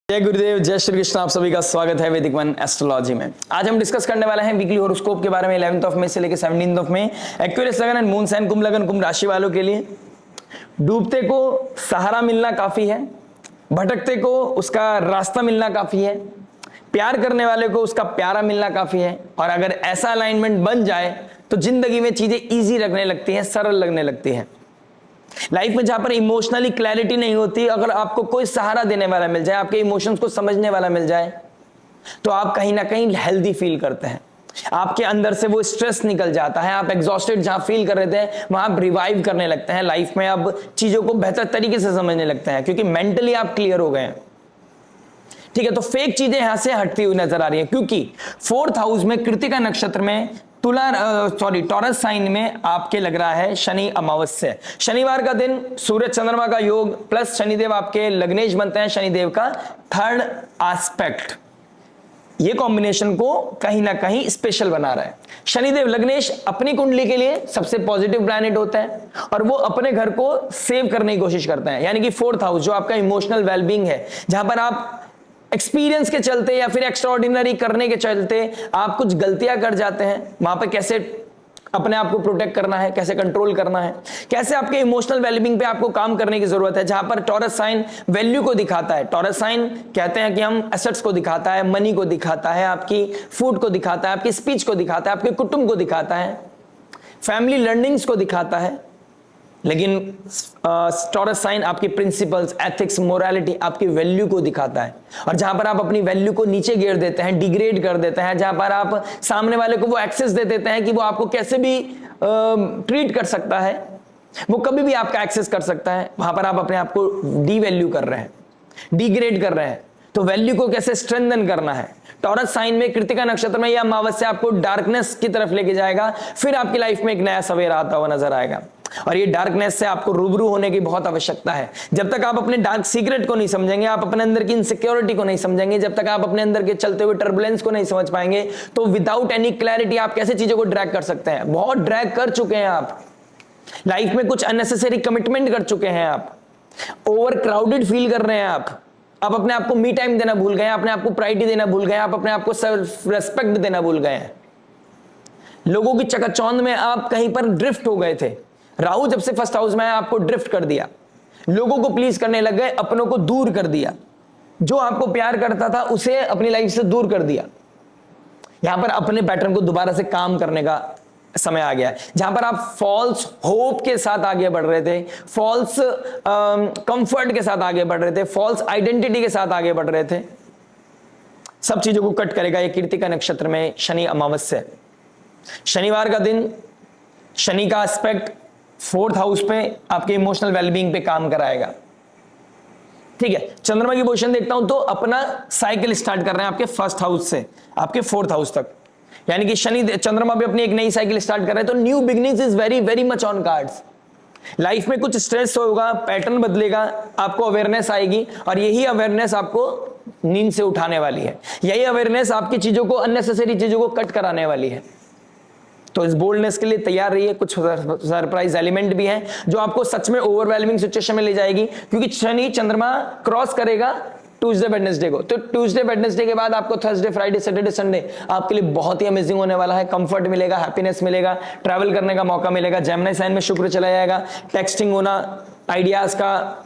जय गुरुदेव, जय श्री कृष्ण। आप सभी का स्वागत है वैदिक वन एस्ट्रोलॉजी में। आज हम डिस्कस करने वाले हैं वीकली हॉरोस्कोप के बारे में 11th ऑफ मई से लेकर 17th ऑफ मई। एक्वेरियस लगन एंड मून साइन कुंभ लगन कुंभ राशि वालों के लिए डूबते को सहारा मिलना काफी है, भटकते को उसका रास्ता मिलना काफी है, प्यार करने वाले को उसका प्यारा मिलना काफी है। और अगर ऐसा अलाइनमेंट बन जाए तो जिंदगी में चीजें ईजी लगने लगती हैं, सरल लगने लगती हैं। लाइफ में जहां पर इमोशनली क्लैरिटी नहीं होती, अगर आपको कोई सहारा देने वाला मिल जाए, आपके इमोशंस को समझने वाला मिल जाए, तो आप कहीं ना कहीं हेल्दी फील करते हैं। आपके अंदर से वो स्ट्रेस निकल जाता है। आप एग्जॉस्टेड जहां फील कर रहे थे वहां आप रिवाइव करने लगते हैं। लाइफ में अब चीजों को बेहतर तरीके से समझने लगते हैं क्योंकि मेंटली आप क्लियर हो गए हैं। ठीक है, तो फेक चीजें यहां से हटती हुई नजर आ रही है क्योंकि 4th हाउस में कृतिका नक्षत्र में टॉरस साइन में आपके लग रहा है शनि अमावस्या। शनिवार का दिन सूर्य चंद्रमा का योग प्लस शनिदेव आपके लग्नेश बनते हैं, शनिदेव का 3rd एस्पेक्ट। ये कॉम्बिनेशन को कहीं ना कहीं स्पेशल बना रहा है। शनिदेव लग्नेश अपनी कुंडली के लिए सबसे पॉजिटिव प्लैनेट होता है और वो अपने घर को सेव करने की कोशिश करते हैं। यानी कि 4th हाउस जो आपका इमोशनल वेलबींग है, जहां पर आप एक्सपीरियंस के चलते या फिर एक्स्ट्राऑर्डिनरी करने के चलते आप कुछ गलतियां कर जाते हैं, वहां पर कैसे अपने आप को प्रोटेक्ट करना है, कैसे कंट्रोल करना है, कैसे आपके इमोशनल वेलबींग पे आपको काम करने की जरूरत है। जहां पर टॉरस साइन वैल्यू को दिखाता है। टॉरस साइन कहते हैं कि हम एसेट्स को दिखाता है, मनी को दिखाता है, आपकी फूड को दिखाता है, आपकी स्पीच को दिखाता है, आपके कुटुंब को दिखाता है, फैमिली लर्निंग्स को दिखाता है। लेकिन टॉरस साइन आपके प्रिंसिपल्स, एथिक्स, मोरालिटी, आपकी वैल्यू को दिखाता है। और जहां पर आप अपनी वैल्यू को नीचे गिर देते हैं, डिग्रेड कर देते हैं, जहां पर आप सामने वाले को वो एक्सेस दे देते हैं कि वो आपको कैसे भी ट्रीट कर सकता है, वो कभी भी आपका एक्सेस कर सकता है, वहां पर आप अपने आप को डी वैल्यू कर रहे हैं, डिग्रेड कर रहे हैं। तो वैल्यू को कैसे स्ट्रेंथन करना है, टॉरस साइन में कृतिका नक्षत्र में यह अमावस्या आपको डार्कनेस की तरफ लेके जाएगा। फिर आपकी लाइफ में एक नया सवेरा आता हुआ नजर आएगा और ये डार्कनेस से आपको रूबरू होने की बहुत आवश्यकता है। जब तक आप अपने डार्क सीक्रेट को नहीं समझेंगे, आप अपने अंदर की इनसिक्योरिटी को नहीं समझेंगे, जब तक आप अपने अंदर के चलते हुए टर्बुलेंस को नहीं समझ पाएंगे, तो विदाउट एनी क्लैरिटी आप कैसे चीजों को ड्रैग कर सकते हैं। बहुत ड्रैग कर चुके हैं आप लाइफ में, कुछ अननेसेसरी कमिटमेंट कर चुके हैं आप, ओवर क्राउडेड फील कर रहे हैं आप अपने आप को मी टाइम देना भूल गए हैं, अपने आप को प्रायोरिटी देना भूल गए हैं, आप अपने आप को सेल्फ रेस्पेक्ट देना भूल गए हैं। लोगों की चकाचौंध में आप कहीं पर ड्रिफ्ट हो गए थे। राहु जब से 1st हाउस में आया आपको ड्रिफ्ट कर दिया, लोगों को प्लीज करने लग गए, अपनों को दूर कर दिया, जो आपको प्यार करता था उसे अपनी लाइफ से दूर कर दिया। यहां पर अपने पैटर्न को दोबारा से काम करने का समय आ गया है। जहां पर आप फॉल्स होप के साथ आगे बढ़ रहे थे, फॉल्स कंफर्ट के साथ आगे बढ़ रहे थे, फॉल्स आइडेंटिटी के साथ आगे बढ़ रहे थे, सब चीजों को कट करेगा ये कृतिका नक्षत्र में शनि अमावस्या। शनिवार का दिन शनि का एस्पेक्ट 4th हाउस पे आपके इमोशनल वेलबींग पे काम कराएगा। ठीक है, चंद्रमा की पोजीशन देखता हूं तो अपना साइकिल स्टार्ट कर रहे हैं आपके 1st हाउस से आपके 4th हाउस तक, यानी कि शनि चंद्रमा भी अपनी एक नई साइकिल स्टार्ट कर रहे हैं। तो new beginnings is very very much on cards. Life में कुछ स्ट्रेस होगा, पैटर्न बदलेगा, आपको अवेयरनेस आएगी और यही अवेयरनेस आपको नींद से उठाने वाली है। यही अवेयरनेस आपकी चीजों को, अननेसेसरी चीजों को कट कराने वाली है। तो इस बोल्डनेस के लिए तैयार रहिए। कुछ सरप्राइज एलिमेंट भी हैं जो आपको सच में ओवरवेलमिंग सिचुएशन में ले जाएगी क्योंकि शनि चंद्रमा क्रॉस करेगा ट्यूसडे वेडनेसडे को। तो ट्यूसडे वेडनेसडे के बाद आपको थर्सडे, फ्राइडे, सैटरडे, संडे आपके लिए बहुत ही अमेजिंग होने वाला है। कंफर्ट मिलेगा, हैप्पीनेस मिलेगा, ट्रैवल करने का मौका मिलेगा। जेमिनी साइन में शुक्र चला जाएगा, टेक्सटिंग होना, आइडियाज का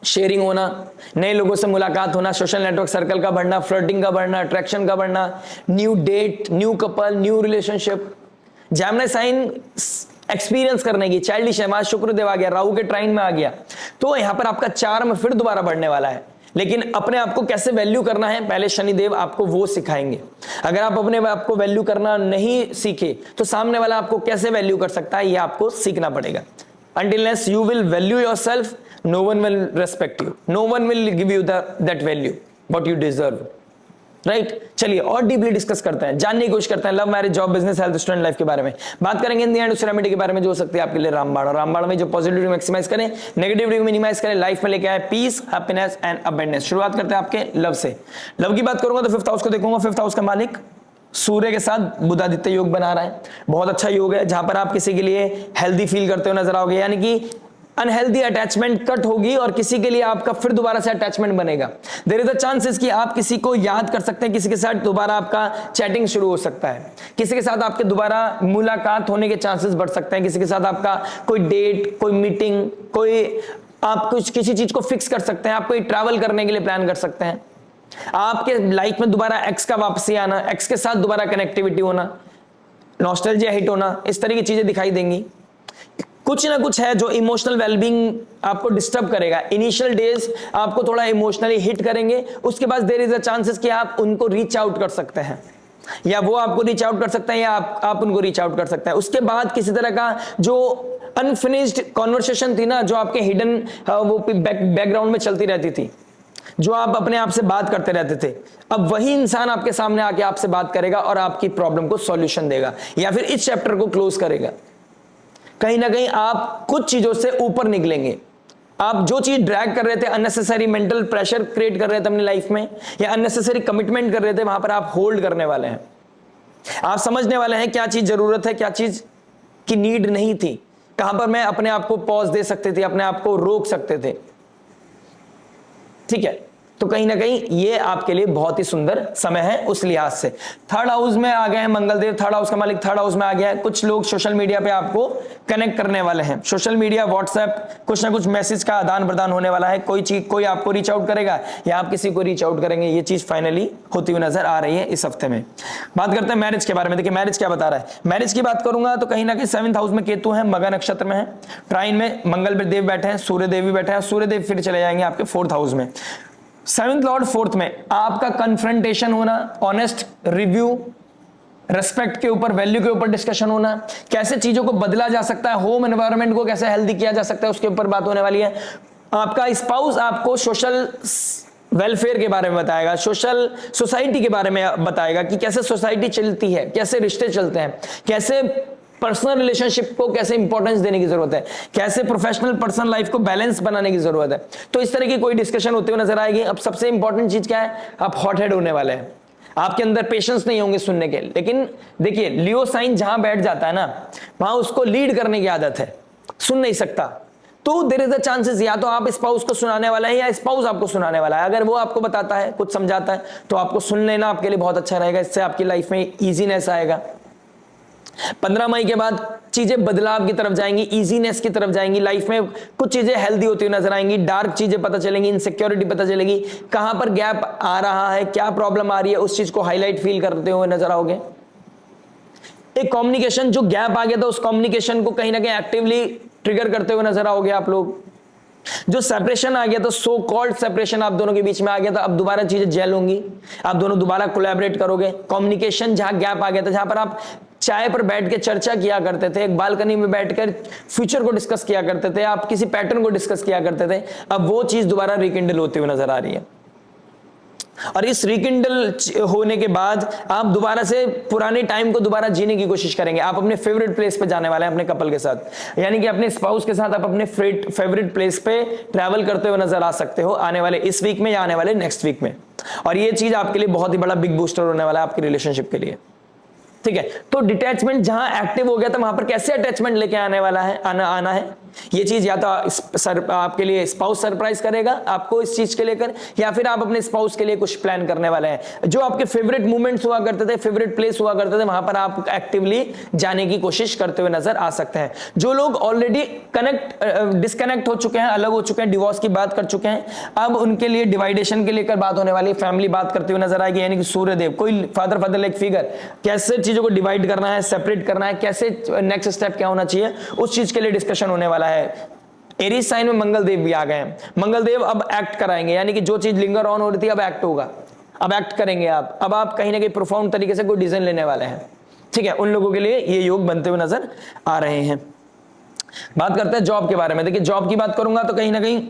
शेयरिंग होना, नए लोगों से मुलाकात होना, सोशल नेटवर्क सर्कल का बढ़ना, फ्लर्टिंग का बढ़ना, अट्रैक्शन का बढ़ना, new date, new couple, new relationship. Gemini sign experience करने की, चाइल्डिश है, वहां शुक्रदेव आ गया, राहु के ट्राइन में आ गया, तो यहां पर आपका चार्म फिर दोबारा बढ़ने वाला है। लेकिन अपने आप को कैसे वैल्यू करना है, पहले शनिदेव आपको वो सिखाएंगे। अगर आप अपने आप को वैल्यू करना नहीं सीखे तो सामने वाला आपको कैसे वैल्यू कर सकता है, ये आपको सीखना पड़ेगा। Until you will value yourself, no one will respect you, no one will give you that value what you deserve. Right, चलिए और डीपली डिस्कस करते हैं, जानने की कोशिश करते हैं love, marriage, job, business, health, student life के बारे में। बात करेंगे इन दी एंड उस रेमेडी के बारे में जो हो सकती है आपके लिए रामबाण। रामबाण में जो पॉजिटिविटी मैक्सिमाइज करें, नेगेटिविटी को मिनिमाइज करें, लाइफ में लेके आए पीस, हैप्पीनेस एंड अबंडेंस। शुरुआत करते हैं आपके लव से। लव की बात करूंगा तो 5th हाउस को देखूंगा। 5th हाउस का मालिक सूर्य के साथ बुधादित्य योग बना रहा है, बहुत अच्छा योग है, जहां पर आप किसी के लिए हेल्दी फील करते हो नजर आओगे। यानी कि अनहेल्दी अटैचमेंट कट होगी और किसी के लिए आपका फिर दोबारा से अटैचमेंट बनेगा। देयर इज अ चांसेस कि आप किसी को याद कर सकते हैं, किसी के साथ दोबारा आपका चैटिंग शुरू हो सकता है, किसी के साथ आपके दोबारा मुलाकात होने के चांसेस बढ़ सकते हैं, किसी के साथ आपका कोई डेट, कोई मीटिंग, कोई आप कुछ किसी चीज को फिक्स कर सकते हैं, आप कोई ट्रैवल करने के लिए प्लान कर सकते हैं, आपके लाइफ में दोबारा एक्स का वापसी आना, एक्स के साथ दोबारा कनेक्टिविटी होना, नॉस्टैल्जिया हिट होना, इस तरह की चीजें दिखाई देंगी। कुछ ना कुछ है जो इमोशनल वेलबींग आपको डिस्टर्ब करेगा। इनिशियल डेज आपको थोड़ा इमोशनली हिट करेंगे, उसके बाद देयर इज अ चांसेस कि आप उनको रीच आउट कर सकते हैं, या वो आपको रीच आउट कर सकते हैं, या आप उनको रीच आउट कर सकते हैं। उसके बाद किसी तरह का जो अनफिनिश्ड कॉन्वर्सेशन थी ना, जो आपके हिडन वो बैकग्राउंड में चलती रहती थी, जो आप अपने आप से बात करते रहते थे, अब वही इंसान आपके सामने आके आपसे बात करेगा और आपकी प्रॉब्लम को सॉल्यूशन देगा, या फिर इस चैप्टर को क्लोज करेगा। कहीं ना कहीं आप कुछ चीजों से ऊपर निकलेंगे। आप जो चीज ड्रैग कर रहे थे, अननेसेसरी मेंटल प्रेशर क्रिएट कर रहे थे अपनी लाइफ में, या अननेसेसरी कमिटमेंट कर रहे थे, वहां पर आप होल्ड करने वाले हैं। आप समझने वाले हैं क्या चीज जरूरत है, क्या चीज की नीड नहीं थी, कहां पर मैं अपने आप को पॉज दे सकते थे, अपने आप को रोक सकते थे। ठीक है, तो कहीं ना कहीं ये आपके लिए बहुत ही सुंदर समय है उस लिहाज से। थर्ड हाउस में आ गए हैं मंगलदेव, थर्ड हाउस का मालिक थर्ड हाउस में आ गया है। कुछ लोग सोशल मीडिया पे आपको कनेक्ट करने वाले हैं, सोशल मीडिया, व्हाट्सएप, कुछ ना कुछ मैसेज का आदान प्रदान होने वाला है। कोई आपको रीच आउट करेगा या आप किसी को रीच आउट करेंगे, ये चीज फाइनली होती हुई नजर आ रही है इस हफ्ते में। बात करते हैं मैरिज के बारे में। देखिए मैरिज क्या बता रहा है। मैरिज की बात करूंगा तो कहीं ना कहीं 7th हाउस में केतु है, मघा नक्षत्र में है, ट्राइन में मंगल देव बैठे हैं, सूर्य देव भी बैठे हैं, सूर्य देव फिर चले जाएंगे आपके 4th हाउस में। 7th लॉर्ड 4th में, आपका कन्फ्रंटेशन होना, ऑनेस्ट रिव्यू, रेस्पेक्ट के ऊपर, वैल्यू के ऊपर डिस्कशन होना, कैसे चीजों को बदला जा सकता है, होम एनवायरनमेंट को कैसे हेल्दी किया जा सकता है, उसके ऊपर बात होने वाली है। आपका स्पाउस आपको सोशल वेलफेयर के बारे में बताएगा, सोशल सोसाइटी के बारे में बताएगा कि कैसे सोसाइटी चलती है, कैसे रिश्ते चलते हैं, कैसे पर्सनल रिलेशनशिप को कैसे इंपॉर्टेंस देने की जरूरत है, कैसे प्रोफेशनल पर्सनल लाइफ को बैलेंस बनाने की जरूरत है। तो इस तरह की कोई डिस्कशन होते हुए नजर आएगी। अब सबसे इंपॉर्टेंट चीज क्या है, आप हॉट हेड होने वाले हैं, आपके अंदर पेशेंस नहीं होंगे सुनने के। लेकिन देखिए लियो साइन जहां बैठ जाता है ना, वहां उसको लीड करने की आदत है, सुन नहीं सकता। तो देयर इज अ चांसेस या तो आप स्पाउस को सुनाने वाला है या स्पाउस आपको सुनाने वाला है। अगर वो आपको बताता है, कुछ समझाता है, तो आपको सुन लेना आपके लिए बहुत अच्छा रहेगा। इससे आपकी लाइफ में इजीनेस आएगा। 15 मई के बाद चीजें बदलाव की तरफ जाएंगी, इजीनेस की तरफ जाएंगी। लाइफ में कुछ चीजें हेल्दी होती हुई नजर आएंगी, डार्क चीजें पता चलेंगी, इनसिक्योरिटी पता चलेगी, कहां पर गैप आ रहा है, क्या प्रॉब्लम आ रही है, उस चीज को हाईलाइट फील करते हुए नजर आओगे। एक कम्युनिकेशन जो गैप आ गया था, उस कम्युनिकेशन को कहीं ना कहीं एक्टिवली ट्रिगर करते हुए नजर आओगे आप लोग। जो सेपरेशन आ गया था, सो कॉल्ड सेपरेशन आप दोनों के बीच में आ गया था, अब दोबारा चीजें जेल होंगी, आप दोनों दोबारा कोलैबोरेट करोगे। कम्युनिकेशन जहां गैप आ गया था, जहां पर आप चाय पर बैठ के चर्चा किया करते थे, एक बालकनी में बैठकर फ्यूचर को डिस्कस किया करते थे, आप किसी पैटर्न को डिस्कस किया करते थे, अब वो चीज दोबारा रिकिंडल होते हुए नजर आ रही है। और इस रिकिंडल होने के बाद आप दोबारा से पुराने टाइम को दोबारा जीने की कोशिश करेंगे। आप अपने फेवरेट प्लेस पे जाने वाले हैं अपने कपल के साथ, यानी कि अपने स्पाउस के साथ आप अपने फेवरेट प्लेस पे ट्रैवल करते हुए नजर आ सकते हो आने वाले इस वीक में या आने वाले नेक्स्ट वीक में। और ये चीज आपके लिए बहुत ही बड़ा बिग बूस्टर होने वाला है आपकी रिलेशनशिप के लिए। ठीक है, तो डिटैचमेंट जहां एक्टिव हो गया था, वहां पर कैसे अटैचमेंट लेके आने वाला है, आना है। ये चीज या तो आपके लिए स्पाउस सरप्राइज करेगा आपको इस चीज के लेकर, या फिर आप अपने स्पाउस के लिए कुछ प्लान करने वाले हैं। जो आपके फेवरेट मूवमेंट्स हुआ करते थे, फेवरेट प्लेस हुआ करते थे, वहां पर आप एक्टिवली जाने की कोशिश करते हुए नजर आ सकते हैं। जो लोग ऑलरेडी डिस्कनेक्ट हो चुके हैं, अलग हो चुके हैं, डिवोर्स की बात कर चुके हैं, अब उनके लिए डिवाइडेशन के लेकर बात होने वाली, फैमिली बात करते हुए नजर आएगी। यानी कि सूर्यदेव, कोई फादर लाइक फिगर, कैसे चीजों को डिवाइड करना है, सेपरेट करना है, कैसे नेक्स्ट स्टेप क्या होना चाहिए, उस चीज के लिए डिस्कशन होने वाला है। एरीज साइन में मंगल देव भी आ गए हैं। मंगल देव अब एक्ट कराएंगे, यानी कि जो चीज लिंगर ऑन हो रही थी अब एक्ट होगा, अब एक्ट करेंगे आप। अब आप कहीं ना कहीं प्रोफाउंड तरीके से कोई डिसीजन लेने वाले हैं। ठीक है, उन लोगों के लिए ये योग बनते हुए नजर आ रहे हैं। बात करते हैं जॉब के बारे में। देखिए जॉब की बात करूंगा तो कहीं ना कहीं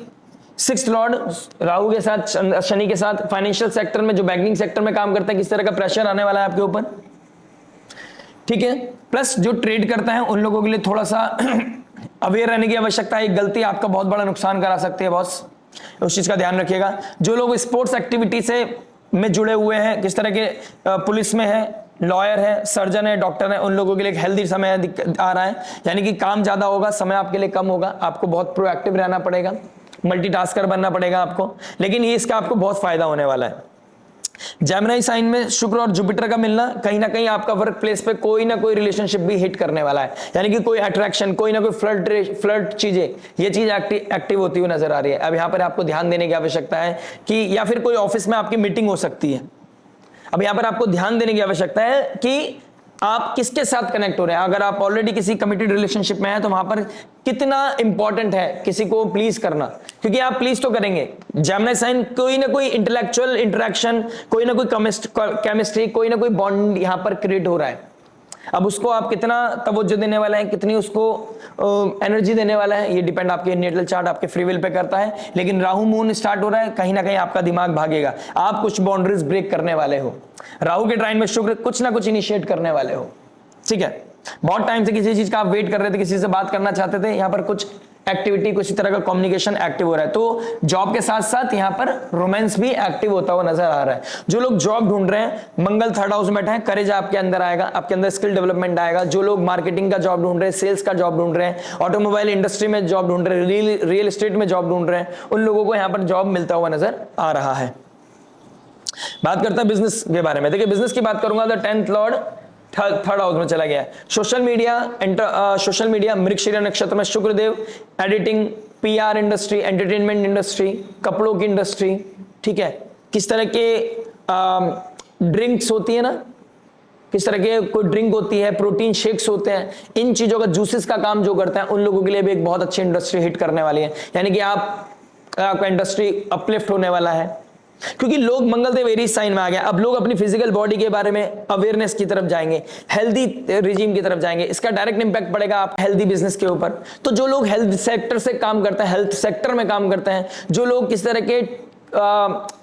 6th लॉर्ड राहु के साथ, शनि के साथ, फाइनेंशियल सेक्टर में, जो बैंकिंग सेक्टर में काम करते हैं, किस तरह का प्रेशर आने वाला है आपके ऊपर। ठीक है, प्लस जो ट्रेड करता है उन लोगों के लिए थोड़ा सा अवेयर रहने की आवश्यकता है। एक गलती आपका बहुत बड़ा नुकसान करा सकती है बॉस, उस चीज का ध्यान रखिएगा। जो लोग स्पोर्ट्स एक्टिविटी से में जुड़े हुए हैं, किस तरह के पुलिस में है, लॉयर है, सर्जन है, डॉक्टर है, उन लोगों के लिए हेल्दी समय आ रहा है, यानी कि काम ज्यादा होगा, समय आपके लिए कम होगा, आपको बहुत प्रोएक्टिव रहना पड़ेगा, मल्टीटास्कर बनना पड़ेगा आपको, लेकिन ये इसका आपको बहुत फायदा होने वाला है। जेमिनी साइन में शुक्र और जुपिटर का मिलना कहीं ना कहीं आपका वर्क प्लेस पे कोई ना कोई रिलेशनशिप भी हिट करने वाला है, यानी कि कोई अट्रैक्शन, कोई ना कोई फ्लर्ट चीजें, ये चीज एक्टिव होती हुई नजर आ रही है। अब यहां पर आपको ध्यान देने की आवश्यकता है कि या फिर कोई ऑफिस में आपकी मीटिंग हो सकती है। अब यहां पर आपको ध्यान देने की आवश्यकता है कि आप किसके साथ कनेक्ट हो रहे हैं। अगर आप ऑलरेडी किसी कमिटेड रिलेशनशिप में हैं तो वहां पर कितना इंपॉर्टेंट है किसी को प्लीज करना, क्योंकि आप प्लीज तो करेंगे। जेमिनी साइन कोई ना कोई इंटेलेक्चुअल इंटरेक्शन, कोई ना कोई केमिस्ट्री, कोई ना कोई बॉन्ड यहां पर क्रिएट हो रहा है। अब उसको आप कितना तवज्जो देने वाला है, कितनी उसको एनर्जी देने वाला है, ये डिपेंड आपके नेटल चार्ट, आपके फ्री विल पे करता है। लेकिन राहु मून स्टार्ट हो रहा है, कहीं ना कहीं आपका दिमाग भागेगा, आप कुछ बाउंड्रीज ब्रेक करने वाले हो। राहु के ट्राइन में शुक्र, कुछ ना कुछ इनिशिएट करने वाले हो, ठीक है। बहुत टाइम से किसी चीज का आप वेट कर रहे थे, किसी से बात करना चाहते थे, यहां पर कुछ एक्टिविटी, कुछ तरह का कम्युनिकेशन एक्टिव हो रहा है। तो जॉब के साथ साथ यहां पर रोमांस भी एक्टिव होता हुआ नजर आ रहा है। जो लोग जॉब ढूंढ रहे हैं, मंगल थर्ड हाउस में बैठा है, करेज आपके अंदर आएगा, आपके अंदर स्किल डेवलपमेंट आएगा। जो लोग मार्केटिंग का जॉब ढूंढ रहे हैं, सेल्स का जॉब ढूंढ रहे हैं, ऑटोमोबाइल इंडस्ट्री में जॉब ढूंढ रहे हैं, रियल एस्टेट में जॉब ढूंढ रहे हैं, उन लोगों को यहां पर जॉब मिलता हुआ नजर आ रहा है। बात करता है बिजनेस के बारे में। देखिए बिजनेस की बात करूंगा तो 10th लॉर्ड थर्ड हाउस में चला गया है। सोशल मीडिया मृगशिरा नक्षत्र में Shukradev, editing, PR industry, entertainment industry, कपड़ों की इंडस्ट्री, ठीक है। किस तरह के ड्रिंक्स होती है ना, किस तरह के कोई ड्रिंक होती है, प्रोटीन शेक्स होते हैं, इन चीजों का, जूसेस का काम जो करता है, उन लोगों के लिए भी एक बहुत अच्छी इंडस्ट्री हिट करने वाली है। यानी कि आपका इंडस्ट्री अपलिफ्ट होने वाला है, क्योंकि लोग मंगलदेव एरीज साइन में आ गया। अब लोग अपनी फिजिकल बॉडी के बारे में अवेयरनेस की तरफ जाएंगे, हेल्दी रिजीम की तरफ जाएंगे। इसका डायरेक्ट इंपैक्ट पड़ेगा आप हेल्दी बिजनेस के ऊपर। तो जो लोग हेल्थ सेक्टर से काम करते हैं, हेल्थ सेक्टर में काम करते हैं, जो लोग किस तरह के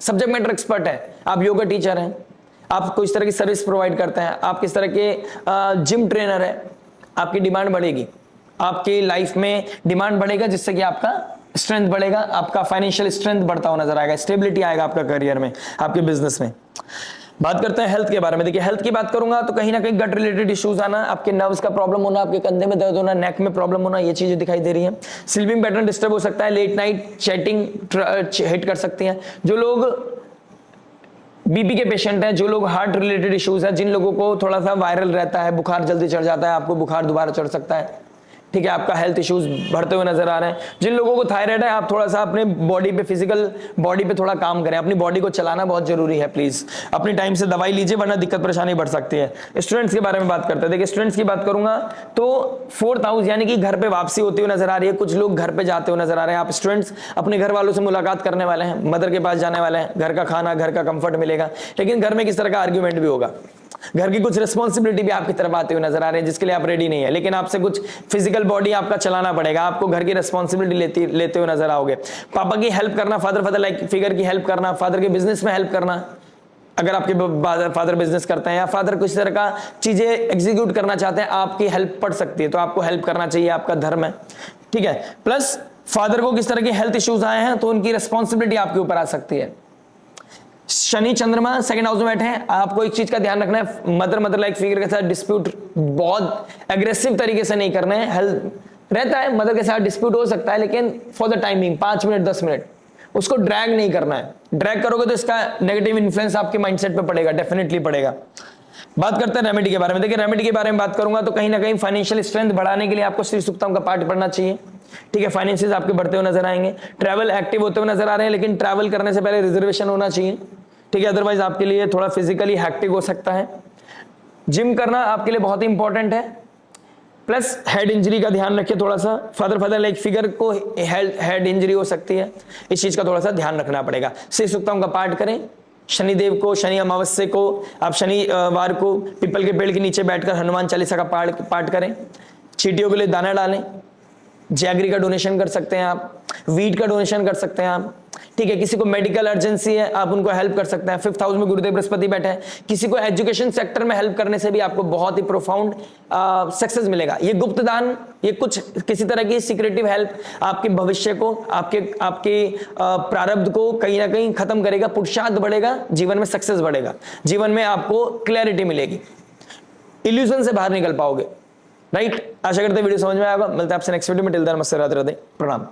सब्जेक्ट मैटर एक्सपर्ट है, आप योगा टीचर हैं, आप कोई इस तरह की सर्विस प्रोवाइड करते हैं, आप किस तरह के जिम ट्रेनर है, आपकी डिमांड बढ़ेगी, आपकी लाइफ में डिमांड बढ़ेगा, जिससे कि आपका स्ट्रेंथ बढ़ेगा, आपका फाइनेंशियल स्ट्रेंथ बढ़ता हुआ नजर आएगा, स्टेबिलिटी आएगा आपका करियर में, आपके बिजनेस में। बात करते हैं हेल्थ के बारे में। देखिए हेल्थ की बात करूंगा तो कहीं ना कहीं गट रिलेटेड इश्यूज आना, आपके नर्व्स का प्रॉब्लम होना, आपके कंधे में दर्द होना, नेक में प्रॉब्लम होना, ये चीजें दिखाई दे रही हैं। स्लीपिंग पैटर्न डिस्टर्ब हो सकता है, लेट नाइट चैटिंग हिट कर सकती हैं। जो लोग बीपी के पेशेंट हैं, जो लोग हार्ट रिलेटेड इश्यूज है, जिन लोगों को थोड़ा सा वायरल रहता है, बुखार जल्दी चढ़ जाता है, आपको बुखार दोबारा चढ़ सकता है, ठीक है, आपका हेल्थ इश्यूज बढ़ते हुए नजर आ रहे हैं। जिन लोगों को थायराइड है, आप थोड़ा सा अपने बॉडी पे, फिजिकल बॉडी पे थोड़ा काम करें, अपनी बॉडी को चलाना बहुत जरूरी है। प्लीज अपनी टाइम से दवाई लीजिए, वरना दिक्कत परेशानी बढ़ सकती है। स्टूडेंट्स के बारे में बात करते हैं। देखिए स्टूडेंट्स की बात करूंगा तो 4th हाउस, यानी कि घर पे वापसी होती हुई नजर आ रही है। कुछ लोग घर पे जाते हुए नजर आ रहे हैं। आप स्टूडेंट्स अपने घर वालों से मुलाकात करने वाले हैं, मदर के पास जाने वाले हैं, घर का खाना, घर का कंफर्ट मिलेगा। लेकिन घर में किस तरह का आर्ग्यूमेंट भी होगा, घर की कुछ रिस्पॉन्सिबिलिटी भी आपकी तरफ आते हुए नजर आ रहे हैं, जिसके लिए आप रेडी नहीं है। लेकिन आपसे कुछ फिजिकल बॉडी आपका चलाना पड़ेगा, आपको घर की रिस्पॉन्सिबिलिटी लेते हुए नजर आओगे। पापा की हेल्प करना, फादर लाइक फिगर की हेल्प करना, फादर के बिजनेस में हेल्प करना, अगर आपके फादर बिजनेस करते हैं या फादर कुछ तरह का चीजें एग्जीक्यूट करना चाहते हैं, आपकी हेल्प पड़ सकती है, तो आपको हेल्प करना चाहिए, आपका धर्म है, ठीक है। प्लस फादर को किस तरह के हेल्थ इश्यूज आए हैं तो उनकी रिस्पॉन्सिबिलिटी आपके ऊपर आ सकती है। शनि चंद्रमा 2nd हाउस में बैठे हैं, आपको एक चीज का ध्यान रखना है, मदर लाइक फिगर के साथ डिस्प्यूट बहुत एग्रेसिव तरीके से नहीं करने हैं। हेल्थ रहता है, मदर के साथ डिस्प्यूट हो सकता है, लेकिन for the timing 5 minute 10 minute, उसको ड्रैग नहीं करना है। ड्रैग करोगे तो इसका नेगेटिव इन्फ्लुएंस आपके माइंडसेट पे पड़ेगा, डेफिनेटली पड़ेगा। बात करते हैं रेमेडी के बारे में। देखिए रेमेडी के बारे में बात करूंगा तो कहीं ना कहीं फाइनेंशियल स्ट्रेंथ बढ़ाने के लिए आपको श्री सूक्तम का पाठ पढ़ना चाहिए, ठीक है। फाइनेंसेस आपके बढ़ते हुए नजर आएंगे। ट्रैवल एक्टिव होते हुए नजर आ रहे हैं, लेकिन ट्रैवल करने से पहले रिजर्वेशन होना चाहिए, ठीक है, अदरवाइज आपके लिए थोड़ा फिजिकली हैक्टिक हो सकता है। जिम करना आपके लिए बहुत ही इंपॉर्टेंट है। प्लस हेड इंजरी का ध्यान रखिए थोड़ा सा, फादर लाइक फिगर को हेड इंजरी हो सकती है, इस चीज का थोड़ा सा ध्यान रखना पड़ेगा। श्री सूक्तम का पाठ करें। शनिदेव को, शनि अमावस्या को, आप शनिवार को पीपल के पेड़ के नीचे बैठकर हनुमान चालीसा का पाठ करें। चींटियों के लिए दाना डालें। जैगरी का डोनेशन कर सकते हैं आप, वीट का डोनेशन कर सकते हैं आप, ठीक है। किसी को मेडिकल अर्जेंसी है, आप उनको हेल्प कर सकते हैं। 5th हाउस में गुरुदेव बृहस्पति बैठे हैं, किसी को एजुकेशन सेक्टर में हेल्प करने से भी आपको बहुत ही प्रोफाउंड सक्सेस मिलेगा। ये गुप्त दान, ये कुछ किसी तरह की सीक्रेटिव हेल्प आपके भविष्य को, आपके प्रारब्ध को कहीं ना कहीं खत्म करेगा, पुरुषार्थ बढ़ेगा, जीवन में सक्सेस बढ़ेगा, जीवन में आपको क्लैरिटी मिलेगी। इल्यूजन से बाहर निकल पाओगे। राइट, आशा करते वीडियो समझ में आएगा। मिलते हैं आपसे नेक्स्ट वीडियो में। टिल देन नमस्ते, राधे राधे, प्रणाम।